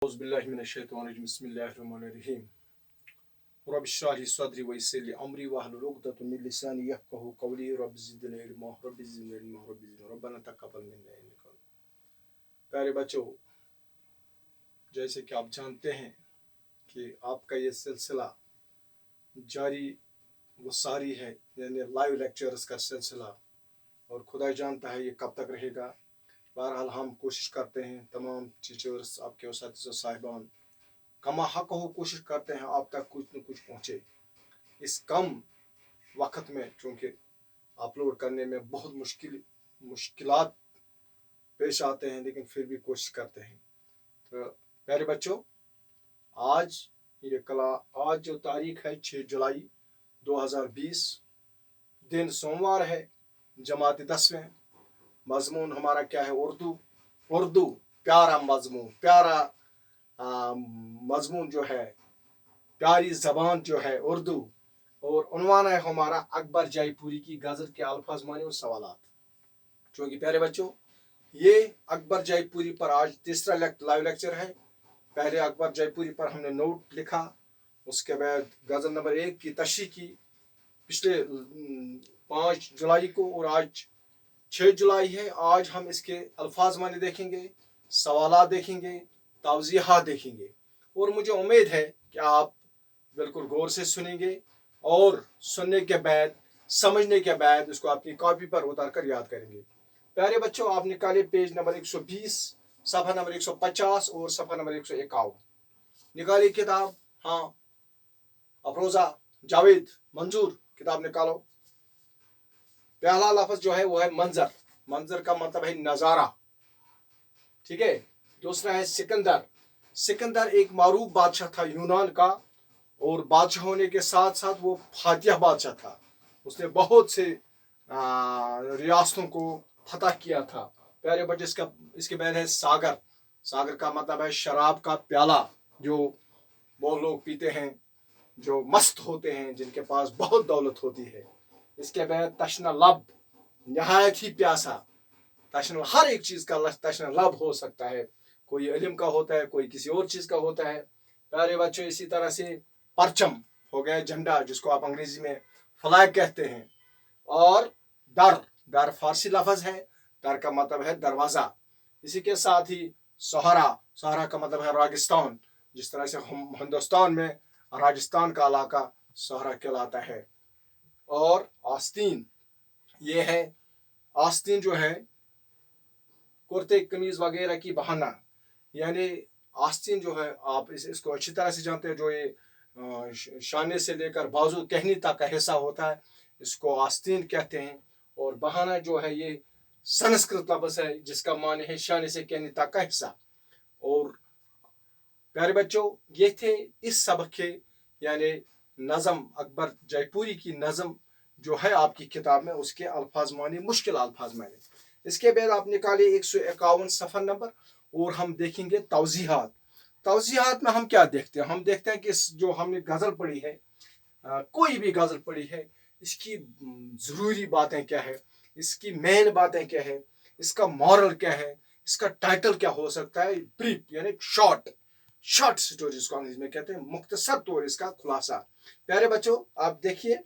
औज़ुबिल्लाहिमिनश्शैतानिर्रजीम बिस्मिल्लाहिर्रहमानिर्रहीम रब्बि इश्रह ली सदरी व यस्सिर ली अमरी वहलुल उक़दतम मिन लिसानी यफ़क़हू क़ौली रब्बि ज़िदनी इल्मा रब्बना तक़ब्बल मिन्ना इन्नका। प्यारे बच्चों, जैसे कि आप जानते हैं कि आपका ये सिलसिला जारी व सारी है, यानी लाइव लेक्चर्स का सिलसिला, और खुदा जानता है ये कब तक रहेगा। बहरहाल हम कोशिश करते हैं, तमाम टीचर्स, आपके उस्ताद साहिबान कमा हक हो कोशिश करते हैं आप तक कुछ न कुछ पहुँचे। इस कम वक्त में चूँकि अपलोड करने में बहुत मुश्किलात पेश आते हैं, लेकिन फिर भी कोशिश करते हैं। तो प्यारे बच्चों, आज जो तारीख है 6 जुलाई 2020, दिन सोमवार है, जमात 10वें। मजमून हमारा क्या है? उर्दू। प्यारा मजमून, प्यारा मजमून जो है, प्यारी जबान जो है उर्दू। और उन्वान है हमारा अकबर जयपुरी की गज़ल के अल्फाज मानी और सवालात। क्योंकि प्यारे बच्चों, ये अकबर जयपुरी पर आज तीसरा लाइव लेक्चर है। पहले अकबर जयपुरी पर हमने नोट लिखा, उसके बाद गज़ल नंबर 1 की तशरीह की पिछले 5 जुलाई को, और आज 6 जुलाई है। आज हम इसके अल्फाज मानी देखेंगे, सवालात देखेंगे, तवज़ीहात देखेंगे, और मुझे उम्मीद है कि आप बिल्कुल गौर से सुनेंगे और सुनने के बाद, समझने के बाद इसको अपनी कॉपी पर उतार कर याद करेंगे। प्यारे बच्चों, आप निकालिए पेज नंबर 120, सफ़ा नंबर 150 और सफ़ा नंबर 151। निकालिए किताब। हाँ, अफरोज़ा, जावेद, मंजूर, किताब निकालो। पहला लफ्ज़ जो है वो है मंजर। मंजर का मतलब है नज़ारा, ठीक है। दूसरा है सिकंदर। सिकंदर एक मारूफ बादशाह था यूनान का, और बादशाह होने के साथ साथ वो फातिह बादशाह था। उसने बहुत से रियासतों को फतह किया था। प्यारे बच्चे, इसके बाद है सागर। सागर का मतलब है शराब का प्याला, जो वो लोग पीते हैं जो मस्त होते हैं, जिनके पास बहुत दौलत होती है। इसके बाद तशना लब, नहायत ही प्यासा। तशना, हर एक चीज़ का तशना लब हो सकता है। कोई इल्म का होता है, कोई किसी और चीज़ का होता है। प्यारे बच्चों, इसी तरह से परचम हो गया, झंडा, जिसको आप अंग्रेजी में फ्लैग कहते हैं। और दर फारसी लफ्ज़ है। दर का मतलब है दरवाज़ा। इसी के साथ ही सहरा का मतलब है रागिस्तान। जिस तरह से हम हिंदुस्तान में राजस्थान का इलाका सहरा कहलाता है। और आस्तीन, ये है आस्तीन जो है कुर्ते कमीज वगैरह की बहाना, यानी आस्तीन जो है, आप इसको अच्छी तरह से जानते हैं, जो ये शाने से लेकर बाजू कहनी तक का हिस्सा होता है, इसको आस्तीन कहते हैं। और बहाना जो है ये संस्कृत लफ्ज़ है, जिसका माने है शाने से कहनी तक का हिस्सा। और प्यारे बच्चों, ये थे इस सबक के, यानी नज़म, अकबर जयपुरी की नज़म जो है आपकी किताब में, उसके अल्फाज मानी, मुश्किल अल्फाज मानी। इसके बाद आप निकालिए 151 सफ़ा नंबर, और हम देखेंगे तवज़ीहात। तवज़ीहात में हम क्या देखते हैं? हम देखते हैं कि जो हमने गज़ल पढ़ी है, कोई भी गज़ल पढ़ी है, इसकी ज़रूरी बातें क्या है, इसकी मेन बातें क्या है, इसका मॉरल क्या है, इसका टाइटल क्या हो सकता है, ब्रीफ यानी शॉर्ट स्टोरी जिसको अंग्रेजी में कहते हैं, मुख्तसर तौर इसका खुलासा। प्यारे बच्चों, आप देखिए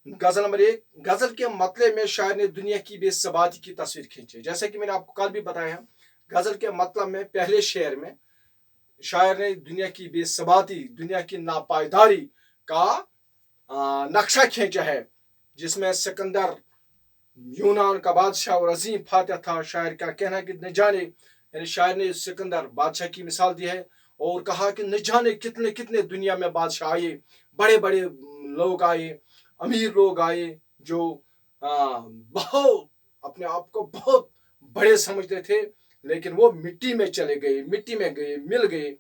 गज़ल नंबर 1। गज़ल के मतले में शायर ने दुनिया की बेसबाती की तस्वीर खींची। जैसे कि मैंने आपको कल भी बताया, गज़ल के मतलब में पहले शेर में शायर ने दुनिया की बेसबाती, दुनिया की नापायदारी का नक्शा खींचा है, जिसमें सिकंदर यूनान का बादशाह और अजीम फातिह था। शायर का कहना है कि न जाने, यानी शायर ने सिकंदर बादशाह की मिसाल दी है और कहा कि न जाने कितने कितने दुनिया में बादशाह आए, बड़े बड़े लोग आए, अमीर लोग आए, जो बहुत अपने आप को बहुत बड़े समझते थे, लेकिन वो मिट्टी में चले गए, मिट्टी में गए, मिल गए।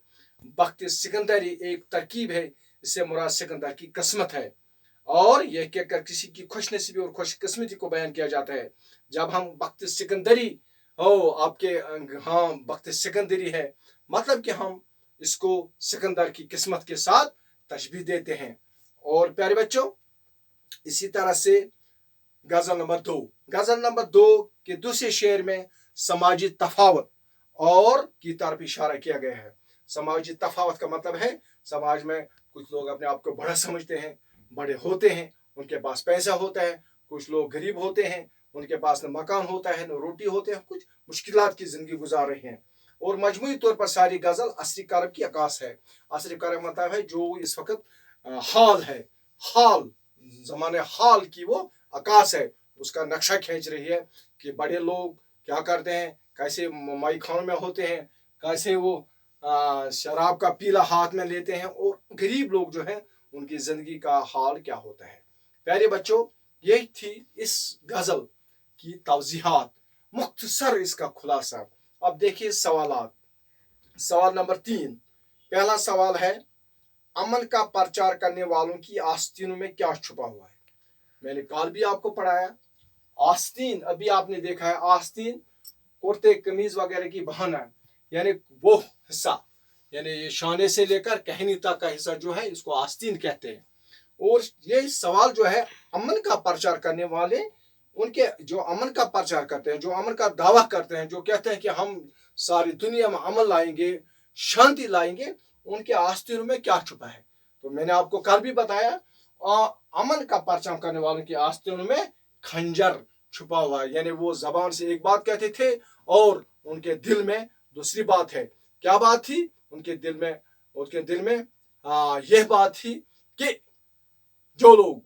बख्त सिकंदरी एक तरकीब है, इससे मुराद सिकंदर की किस्मत है। और यह कहकर किसी की खुशनसीबी और खुशकिस्मती को बयान किया जाता है। जब हम बख्त सिकंदरी हो आपके, हाँ, बख्त सिकंदरी है, मतलब कि हम इसको सिकंदर की किस्मत के साथ तशबीह देते हैं। और प्यारे बच्चों, इसी तरह से गज़ल नंबर 2 के दूसरे शेर में समाजी तफावत और की तरफ इशारा किया गया है। समाजी तफावत का मतलब है समाज में कुछ लोग अपने आप को बड़ा समझते हैं, बड़े होते हैं, उनके पास पैसा होता है, कुछ लोग गरीब होते हैं, उनके पास न मकान होता है न रोटी होते हैं, कुछ मुश्किलात की जिंदगी गुजार रहे हैं। और मजमूई तौर पर सारी गजल असरी करब की अक्कास है। असरी करब मतलब है जो इस वक्त हाल है, हाल जमाने हाल की वो अक्कास है, उसका नक्शा खींच रही है कि बड़े लोग क्या करते हैं, कैसे माई खानों में होते हैं, कैसे वो शराब का पीला हाथ में लेते हैं, और गरीब लोग जो है उनकी जिंदगी का हाल क्या होता है। प्यारे बच्चों, यही थी इस गजल की तवजीहात, मुख्तसर इसका खुलासा। अब देखिए सवालात। सवाल नंबर 3, पहला सवाल है, अमन का प्रचार करने वालों की आस्तीनों में क्या छुपा हुआ है। मैंने कल भी आपको पढ़ाया, आस्तीन अभी आपने देखा है, आस्तीन कुर्ते कमीज वगैरह की बहाना, यानी वो हिस्सा, यानी ये शाने से लेकर कहनी तक का हिस्सा जो है इसको आस्तीन कहते हैं। और ये सवाल जो है, अमन का प्रचार करने वाले, उनके जो अमन का प्रचार करते हैं, जो अमन का दावा करते हैं, जो कहते हैं कि हम सारी दुनिया में अमन लाएंगे, शांति लाएंगे, उनके आस्तीनों में क्या छुपा है। तो मैंने आपको कल भी बताया, अमन का प्रचार करने वालों के आस्तीनों में खंजर छुपा हुआ है, यानी वो जबान से एक बात कहते थे और उनके दिल में दूसरी बात है। क्या बात थी उनके दिल में? उनके दिल में यह बात थी कि जो लोग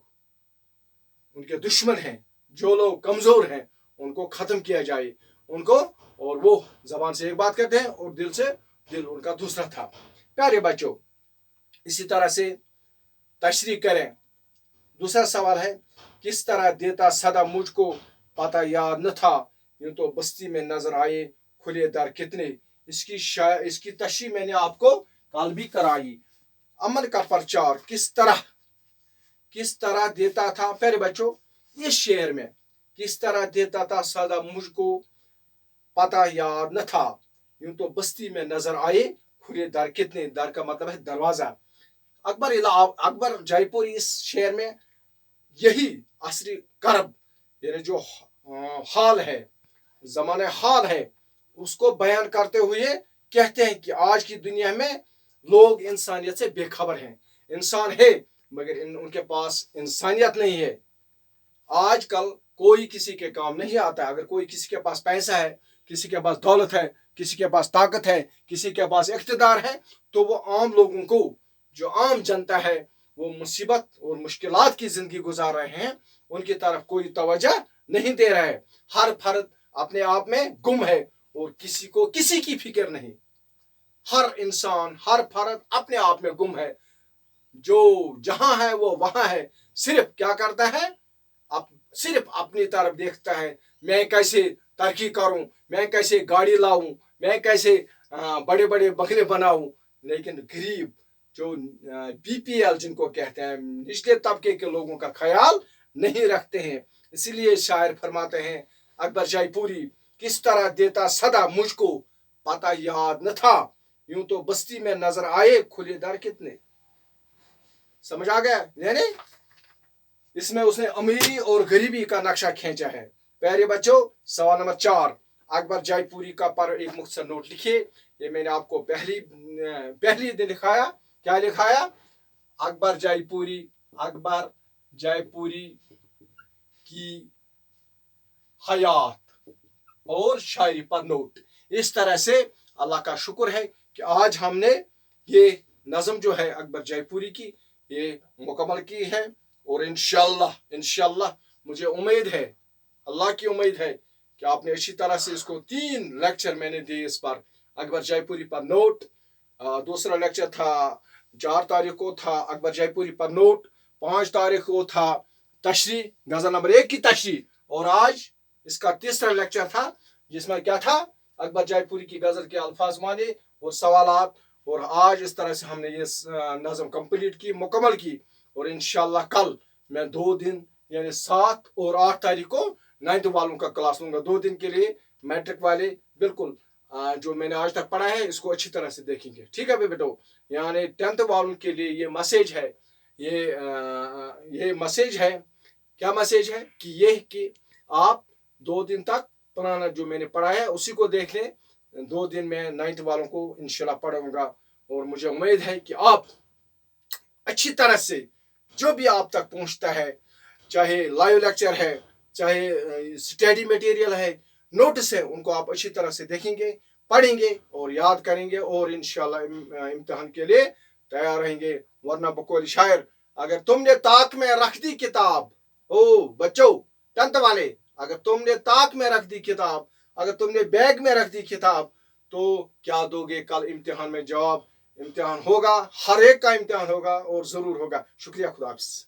उनके दुश्मन हैं, जो लोग कमजोर हैं, उनको खत्म किया जाए, उनको, और वो जबान से एक बात कहते हैं और दिल उनका दूसरा था। प्यारे बच्चों, इसी तरह से तशरीह करें। दूसरा सवाल है, किस तरह देता सदा मुझको पता याद न था, यूं तो बस्ती में नजर आए खुले दर कितने। इसकी तशरीह मैंने आपको कल भी कराई। अमन का प्रचार किस तरह देता था। प्यारे बच्चों, इस शेर में किस तरह देता था सदा मुझको पता याद न था, यूं तो बस्ती में नजर आए खुले दर कितने। दर का मतलब है दरवाजा। अकबर जयपुरी इस शेर में यही असरी करब, यानी जो हाल है, जमाने हाल है, उसको बयान करते हुए कहते हैं कि आज की दुनिया में लोग इंसानियत से बेखबर हैं। इंसान है मगर उनके पास इंसानियत नहीं है। आजकल कोई किसी के काम नहीं आता। अगर कोई किसी के पास पैसा है, किसी के पास दौलत है, किसी के पास ताकत है, किसी के पास इख्तिदार है, तो वो आम लोगों को, जो आम जनता है, वो मुसीबत और मुश्किलात की जिंदगी गुजार रहे हैं, उनकी तरफ कोई तवज्जो नहीं दे रहा है। हर फर्द अपने आप में गुम है और किसी को किसी की फिक्र नहीं। हर इंसान, हर फर्द अपने आप में गुम है। जो जहां है वो वहां है, सिर्फ क्या करता है, सिर्फ अपनी तरफ देखता है। मैं कैसे तरक्की करूं, मैं कैसे गाड़ी लाऊं, मैं कैसे बड़े बड़े बंगले बनाऊं। लेकिन गरीब, जो बीपीएल जिनको कहते हैं, निचले तबके के लोगों का ख्याल नहीं रखते हैं। इसीलिए शायर फरमाते हैं, अकबर जयपुरी, किस तरह देता सदा मुझको पता याद न था, यूं तो बस्ती में नजर आए खुले दर कितने। समझ आ गया? यानी इसमें उसने अमीरी और गरीबी का नक्शा खींचा है। प्यारे बच्चों, सवाल नंबर 4, अकबर जयपुरी का पर एक मुख्तसर नोट लिखिए। ये मैंने आपको पहली दिन लिखाया। क्या लिखाया? अकबर जयपुरी की हयात और शायरी पर नोट। इस तरह से अल्लाह का शुक्र है कि आज हमने ये नज़म जो है अकबर जयपुरी की, ये मुकम्मल की है। और इंशाल्लाह मुझे उम्मीद है, अल्लाह की उम्मीद है कि आपने अच्छी तरह से इसको 3 लेक्चर मैंने दिए इस पर, अकबर जयपुरी पर नोट। दूसरा लेक्चर था 4 तारीख को था अकबर जयपुरी पर नोट, 5 तारीख को था तशरीह, गजल नंबर 1 की तशरीह, और आज इसका तीसरा लेक्चर था जिसमें क्या था, अकबर जयपुरी की गजल के अल्फाज माने और सवालात। और आज इस तरह से हमने ये नज़म कंप्लीट की, मुकम्मल की। और इंशाल्लाह कल मैं 2 दिन यानी 7 और 8 तारीख को 9th वालों का क्लास लूंगा। 2 दिन के लिए मैट्रिक वाले बिल्कुल जो मैंने आज तक पढ़ा है इसको अच्छी तरह से देखेंगे। ठीक है बेटो? यानी 10th वालों के लिए ये मैसेज है, ये मैसेज है। क्या मैसेज है? कि ये कि आप 2 दिन तक पुराना जो मैंने पढ़ा है उसी को देख लें, 2 दिन में 9th वालों को इंशाल्लाह पढ़ाऊंगा। और मुझे उम्मीद है कि आप अच्छी तरह से जो भी आप तक पहुंचता है, चाहे लाइव लेक्चर है, चाहे स्टडी मटेरियल है, नोट्स है, उनको आप अच्छी तरह से देखेंगे, पढ़ेंगे और याद करेंगे और इंशाल्लाह इम्तिहान के लिए तैयार रहेंगे। वरना बकौल शायर, अगर तुमने ताक में रख दी किताब, ओ बच्चों 10th वाले, अगर तुमने ताक में रख दी किताब, अगर तुमने बैग में रख दी किताब, तो क्या दोगे कल इम्तिहान में जवाब? इम्तिहान होगा, हर एक का इम्तिहान होगा और ज़रूर होगा। शुक्रिया, खुदा हाफ़िज़।